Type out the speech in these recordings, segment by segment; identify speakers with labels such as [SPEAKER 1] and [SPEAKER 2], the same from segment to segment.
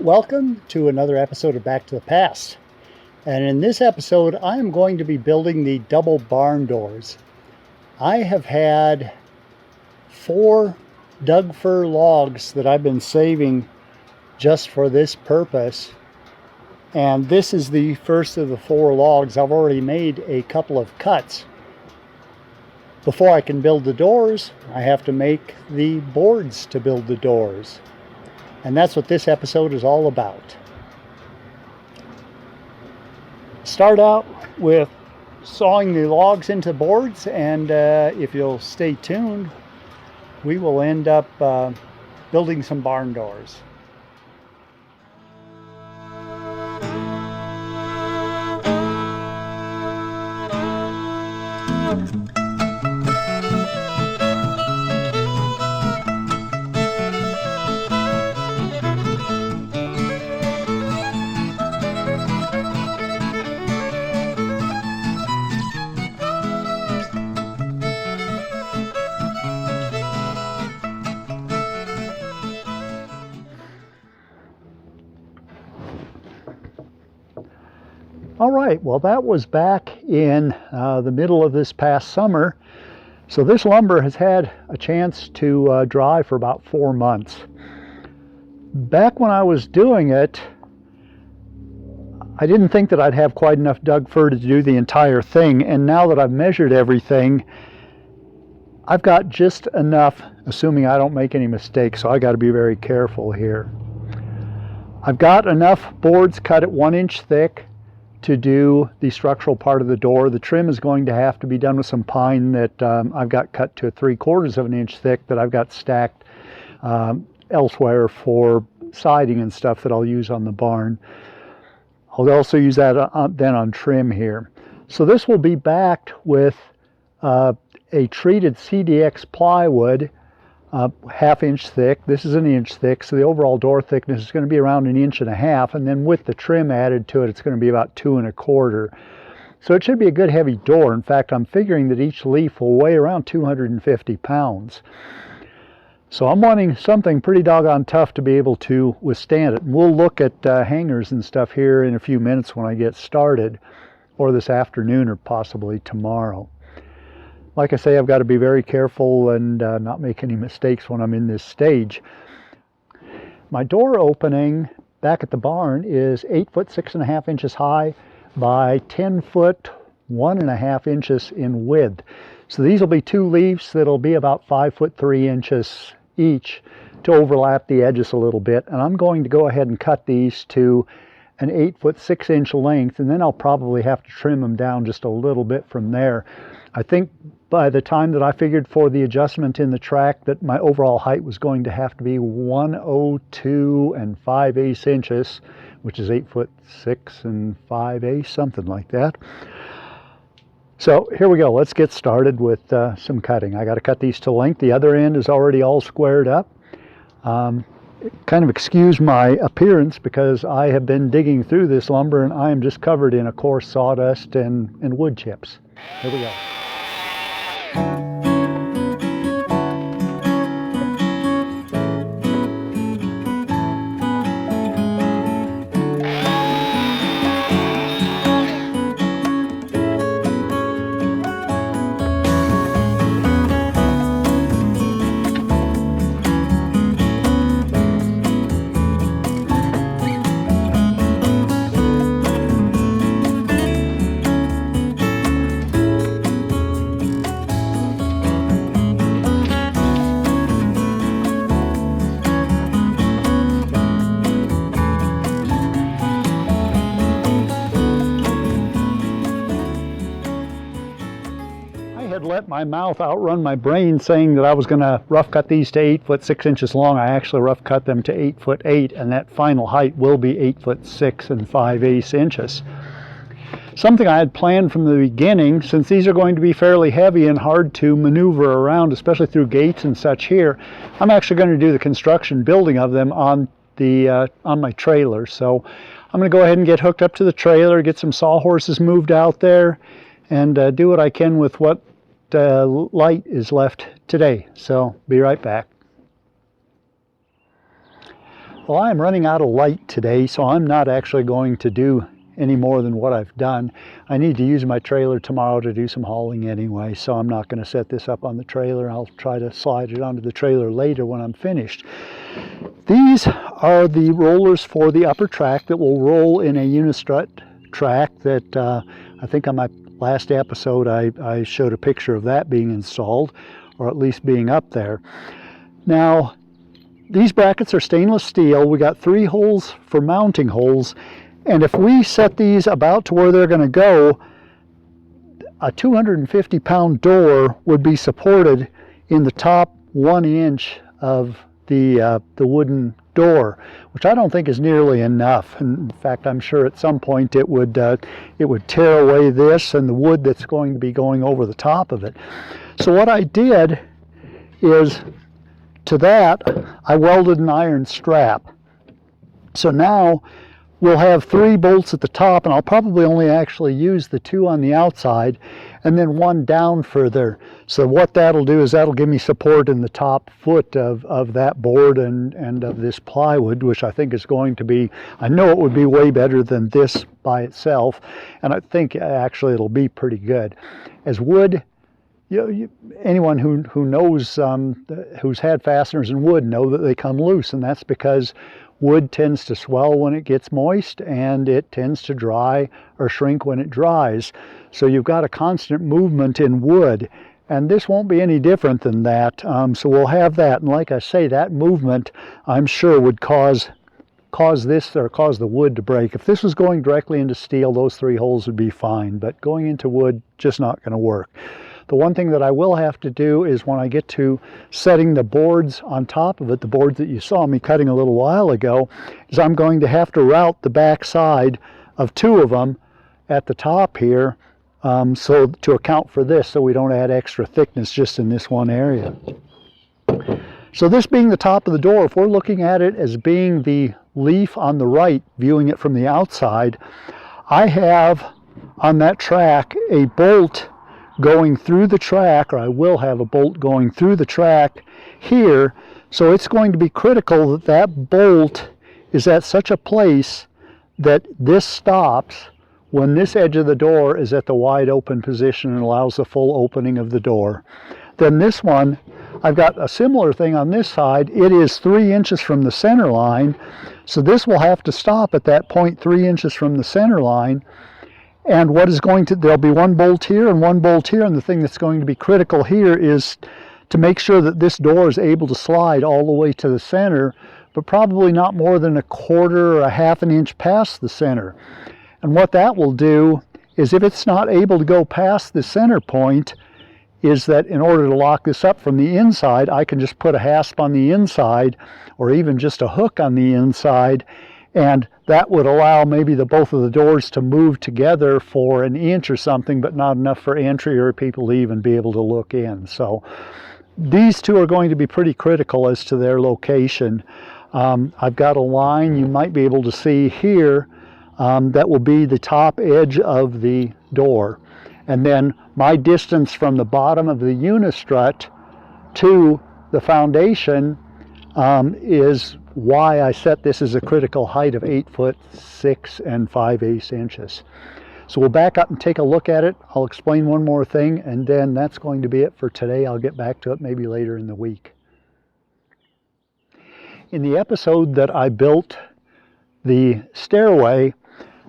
[SPEAKER 1] Welcome to another episode of Back to the Past. And in this episode, I am going to be building the double barn doors. I have had 4 Doug fir logs that I've been saving just for this purpose. And this is the first of the 4 logs. I've already made a couple of cuts. Before I can build the doors, I have to make the boards to build the doors. And that's what this episode is all about. Start out with sawing the logs into boards, and if you'll stay tuned, we will end up building some barn doors. All right, well, that was back in the middle of this past summer. So this lumber has had a chance to dry for about 4 months. Back when I was doing it, I didn't think that I'd have quite enough Doug fir to do the entire thing. And now that I've measured everything, I've got just enough, assuming I don't make any mistakes, so I got to be very careful here. I've got enough boards cut at 1 inch thick to do the structural part of the door. The trim is going to have to be done with some pine that I've got cut to 3/4 of an inch thick that I've got stacked elsewhere for siding and stuff that I'll use on the barn. I'll also use that then on trim here. So this will be backed with a treated CDX plywood, 1/2 inch thick. This is 1 inch thick, so the overall door thickness is going to be around 1.5 inches, and then with the trim added to it, it's going to be about 2 1/4. So it should be a good heavy door. In fact, I'm figuring that each leaf will weigh around 250 pounds. So I'm wanting something pretty doggone tough to be able to withstand it. And we'll look at hangers and stuff here in a few minutes when I get started, or this afternoon, or possibly tomorrow. Like I say, I've got to be very careful and not make any mistakes when I'm in this stage. My door opening back at the barn is 8 foot 6.5 inches high by 10 foot 1.5 inches in width. So these will be 2 leaves that'll be about 5 foot 3 inches each to overlap the edges a little bit. And I'm going to go ahead and cut these to an 8 foot 6 inch length, and then I'll probably have to trim them down just a little bit from there. I think by the time that I figured for the adjustment in the track that my overall height was going to have to be 102 5/8 inches, which is 8 foot 6 5/8, something like that. So here we go. Let's get started with some cutting. I got to cut these to length. The other end is already all squared up. Kind of excuse my appearance because I have been digging through this lumber and I am just covered in a coarse sawdust and wood chips. Here we go. Let my mouth outrun my brain saying that I was going to rough cut these to 8 foot 6 inches long. I actually rough cut them to 8 foot 8, and that final height will be 8 foot 6 5/8 inches. Something I had planned from the beginning, since these are going to be fairly heavy and hard to maneuver around, especially through gates and such here, I'm actually going to do the construction building of them on my trailer. So I'm going to go ahead and get hooked up to the trailer, get some sawhorses moved out there, and do what I can with what light is left today. So be right back. Well, I'm running out of light today, so I'm not actually going to do any more than what I've done. I need to use my trailer tomorrow to do some hauling anyway, so I'm not going to set this up on the trailer. I'll try to slide it onto the trailer later when I'm finished. These are the rollers for the upper track that will roll in a unistrut track that I think on my last episode I showed a picture of that being installed, or at least being up there. Now, these brackets are stainless steel. We got 3 holes for mounting holes, and if we set these about to where they're going to go, a 250-pound door would be supported in the top 1 inch of the wooden door, which I don't think is nearly enough. In fact, I'm sure at some point it would tear away this and the wood that's going to be going over the top of it. So what I did is, to that, I welded an iron strap. So now we'll have 3 bolts at the top, and I'll probably only actually use the 2 on the outside and then 1 down further. So what that'll do is that'll give me support in the top foot of that board and of this plywood, which I think is going to be, I know it would be way better than this by itself, and I think actually it'll be pretty good. As wood, anyone who knows, who's had fasteners in wood, know that they come loose, and that's because wood tends to swell when it gets moist, and it tends to dry or shrink when it dries. So you've got a constant movement in wood, and this won't be any different than that. So we'll have that, and like I say, that movement I'm sure would cause the wood to break. If this was going directly into steel, those 3 holes would be fine, but going into wood, just not going to work. The one thing that I will have to do is when I get to setting the boards on top of it, the boards that you saw me cutting a little while ago, is I'm going to have to route the back side of 2 of them at the top here, so to account for this, so we don't add extra thickness just in this one area. So this being the top of the door, if we're looking at it as being the leaf on the right, viewing it from the outside, I have on that track a bolt going through the track, or I will have a bolt going through the track here, so it's going to be critical that that bolt is at such a place that this stops when this edge of the door is at the wide open position and allows the full opening of the door. Then this one, I've got a similar thing on this side. It is 3 inches from the center line, so this will have to stop at that point 3 inches from the center line. And what is going to, there'll be 1 bolt here and 1 bolt here, and the thing that's going to be critical here is to make sure that this door is able to slide all the way to the center, but probably not more than 1/4 or 1/2 an inch past the center. And what that will do is, if it's not able to go past the center point, is that in order to lock this up from the inside, I can just put a hasp on the inside, or even just a hook on the inside, and that would allow maybe both of the doors to move together for 1 inch or something, but not enough for entry or people to even be able to look in. So these 2 are going to be pretty critical as to their location. I've got a line you might be able to see here that will be the top edge of the door. And then my distance from the bottom of the unistrut to the foundation is why I set this as a critical height of 8 foot 6 5/8 inches. So we'll back up and take a look at it. I'll explain one more thing, and then that's going to be it for today. I'll get back to it maybe later in the week. In the episode that I built the stairway,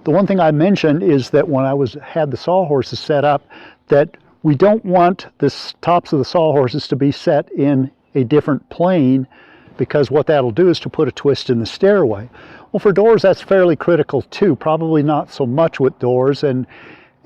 [SPEAKER 1] the one thing I mentioned is that when I had the sawhorses set up, that we don't want the tops of the sawhorses to be set in a different plane, because what that'll do is to put a twist in the stairway. Well, for doors, that's fairly critical too. Probably not so much with doors, and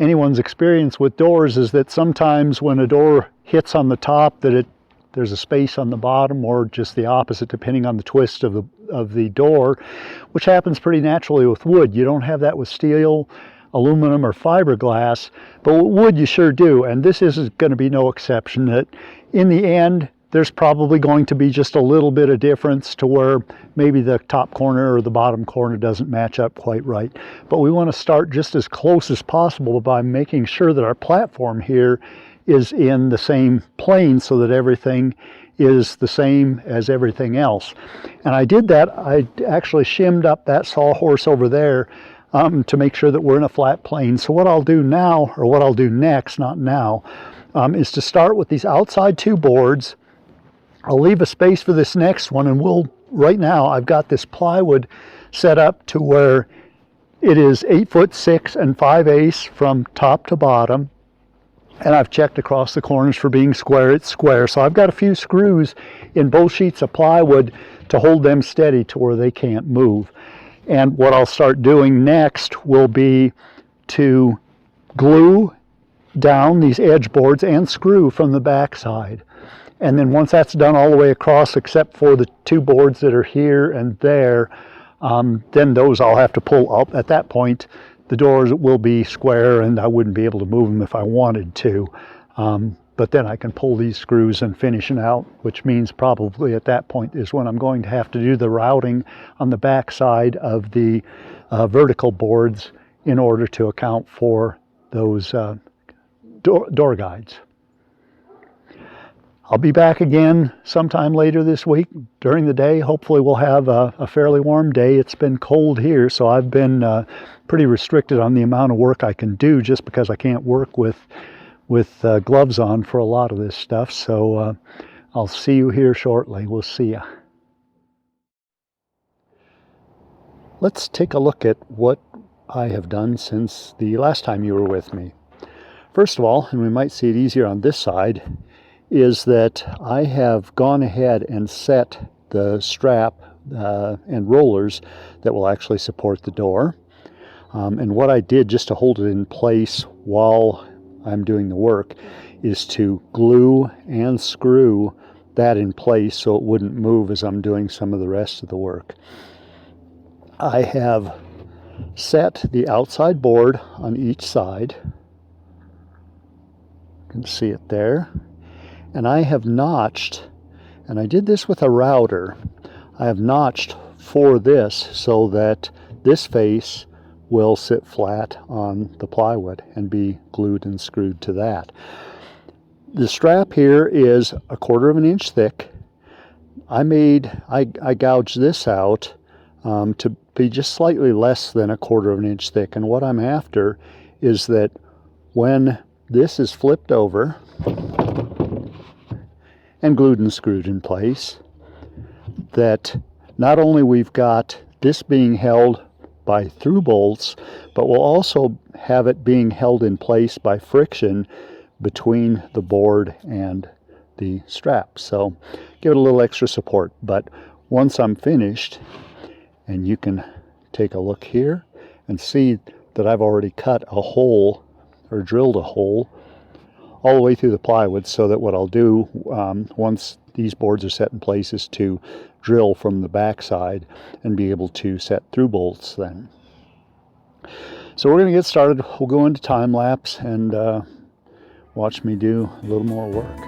[SPEAKER 1] anyone's experience with doors is that sometimes when a door hits on the top, that there's a space on the bottom, or just the opposite, depending on the twist of the door, which happens pretty naturally with wood. You don't have that with steel, aluminum, or fiberglass, but with wood you sure do, and this is going to be no exception. That in the end, there's probably going to be just a little bit of difference to where maybe the top corner or the bottom corner doesn't match up quite right. But we want to start just as close as possible by making sure that our platform here is in the same plane so that everything is the same as everything else. And I did that. I actually shimmed up that sawhorse over there to make sure that we're in a flat plane. So what I'll do now, or what I'll do next, not now, is to start with these outside two boards. I'll leave a space for this next one, and right now I've got this plywood set up to where it is 8'6" and 5/8 from top to bottom. And I've checked across the corners for being square. It's square. So I've got a few screws in both sheets of plywood to hold them steady to where they can't move. And what I'll start doing next will be to glue down these edge boards and screw from the back side. And then once that's done all the way across, except for the two boards that are here and there, then those I'll have to pull up. At that point, the doors will be square and I wouldn't be able to move them if I wanted to. But then I can pull these screws and finish them out, which means probably at that point is when I'm going to have to do the routing on the back side of the vertical boards in order to account for those door guides. I'll be back again sometime later this week during the day. Hopefully we'll have a fairly warm day. It's been cold here, so I've been pretty restricted on the amount of work I can do just because I can't work with gloves on for a lot of this stuff. So I'll see you here shortly. We'll see ya. Let's take a look at what I have done since the last time you were with me. First of all, and we might see it easier on this side, is that I have gone ahead and set the strap and rollers that will actually support the door. And what I did just to hold it in place while I'm doing the work is to glue and screw that in place so it wouldn't move as I'm doing some of the rest of the work. I have set the outside board on each side. You can see it there. And I have notched, and I did this with a router, I have notched for this so that this face will sit flat on the plywood and be glued and screwed to that. The strap here is 1/4 of an inch thick. I gouged this out to be just slightly less than 1/4 of an inch thick. And what I'm after is that when this is flipped over and glued and screwed in place, that not only we've got this being held by through bolts, but we'll also have it being held in place by friction between the board and the strap. So give it a little extra support. But once I'm finished, and you can take a look here and see that I've already cut a hole or drilled a hole all the way through the plywood, so that what I'll do once these boards are set in place is to drill from the back side and be able to set through bolts then. So we're going to get started. We'll go into time lapse and watch me do a little more work.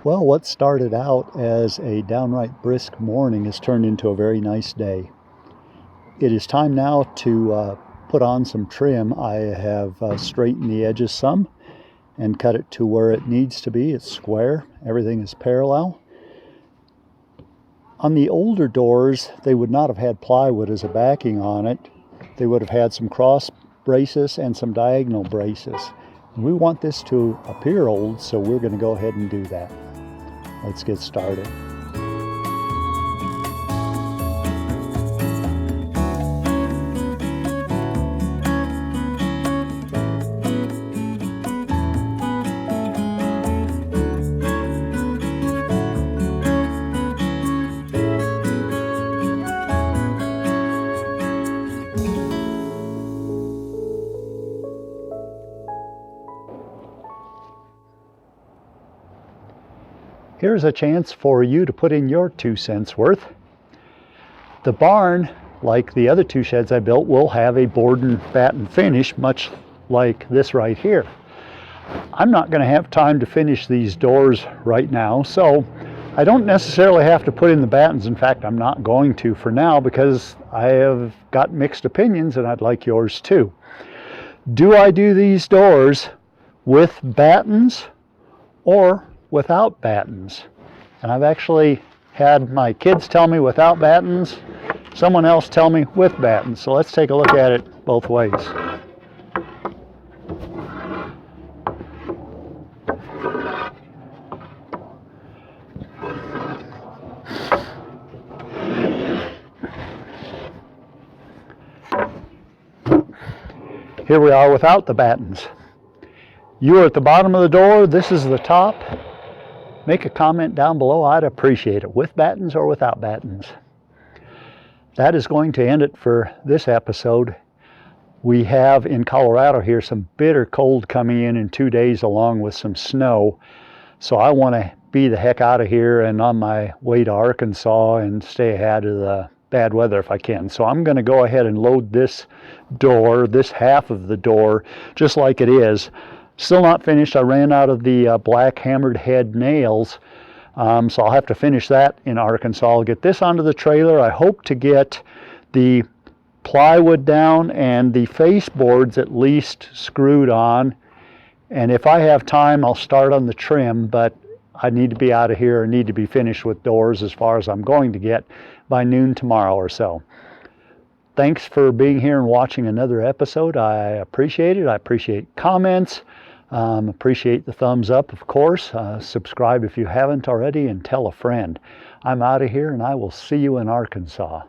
[SPEAKER 1] Well, what started out as a downright brisk morning has turned into a very nice day. It is time now to put on some trim. I have straightened the edges some and cut it to where it needs to be. It's square. Everything is parallel. On the older doors, they would not have had plywood as a backing on it. They would have had some cross braces and some diagonal braces. We want this to appear old, so we're going to go ahead and do that. Let's get started. here's a chance for you to put in your 2 cents worth. The barn, like the other 2 sheds I built, will have a board and batten finish, much like this right here. I'm not going to have time to finish these doors right now, so I don't necessarily have to put in the battens. In fact, I'm not going to for now because I have got mixed opinions and I'd like yours too. Do I do these doors with battens or without battens? And I've actually had my kids tell me without battens, someone else tell me with battens. So let's take a look at it both ways. Here we are without the battens. You are at the bottom of the door, this is the top. Make a comment down below, I'd appreciate it, with battens or without battens. That is going to end it for this episode. We have in Colorado here some bitter cold coming in 2 days along with some snow. So I want to be the heck out of here and on my way to Arkansas and stay ahead of the bad weather if I can. So I'm going to go ahead and load this door, this half of the door, just like it is. Still not finished. I ran out of the black hammered head nails, so I'll have to finish that in Arkansas. I'll get this onto the trailer. I hope to get the plywood down and the face boards at least screwed on, and if I have time I'll start on the trim, but I need to be out of here and need to be finished with doors as far as I'm going to get by noon tomorrow or so. Thanks for being here and watching another episode. I appreciate it. I appreciate comments. Appreciate the thumbs up, of course. Subscribe if you haven't already and tell a friend. I'm out of here and I will see you in Arkansas.